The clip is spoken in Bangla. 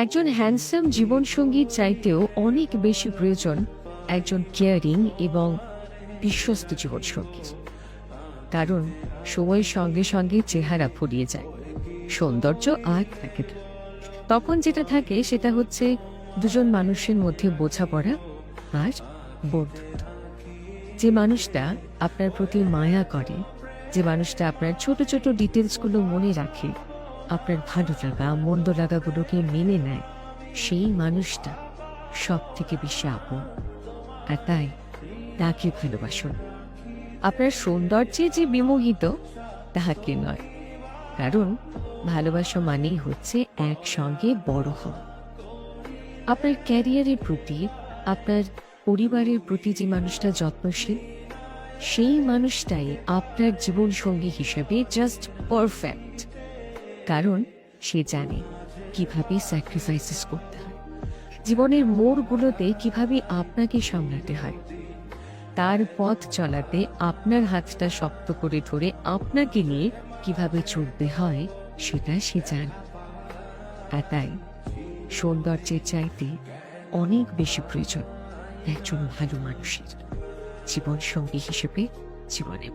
একজন হ্যান্ডসাম জীবনসঙ্গীর চাইতেও অনেক বেশি প্রয়োজন একজন কেয়ারিং এবং বিশ্বস্ত জীবনসঙ্গী। কারণ সময়ের সঙ্গে সঙ্গে চেহারা ফুরিয়ে যায়, সৌন্দর্য আর থাকে না। তখন যেটা থাকে সেটা হচ্ছে দুজন মানুষের মধ্যে বোঝাপড়া আর বন্ধুত্ব। যে মানুষটা আপনার প্রতি মায়া করে, যে মানুষটা আপনার ছোট ছোট ডিটেলসগুলো মনে রাখে, আপনার ভালো লাগা মন্দ লাগাগুলোকে মেনে নেয়, সেই মানুষটা সব থেকে বেশি আপন। আর তাই তাকে ভালোবাসুন। আপনার সৌন্দর্যে যে বিমোহিত তাহাকে নয়, কারণ ভালোবাসা মানেই হচ্ছে একসঙ্গে বড় হওয়া। আপনার ক্যারিয়ারের প্রতি, আপনার পরিবারের প্রতি যে মানুষটা যত্নশীল, সেই মানুষটাই আপনার জীবনসঙ্গী হিসেবে জাস্ট পারফেক্ট। কারণ সে জানে কিভাবে স্যাক্রিফাইসেস করতে হয়, জীবনের মোড়গুলোতে কিভাবে আপনাকে সামলাতে হয়, তার পথ চলাতে আপনার হাতটা শক্ত করে ধরে আপনাকে নিয়ে কিভাবে চলতে হয় সেটা সে জানে। আর তাই সৌন্দর্যের চাইতে অনেক বেশি প্রয়োজন একজন ভালো মানুষের জীবনসঙ্গী হিসেবে জীবনে।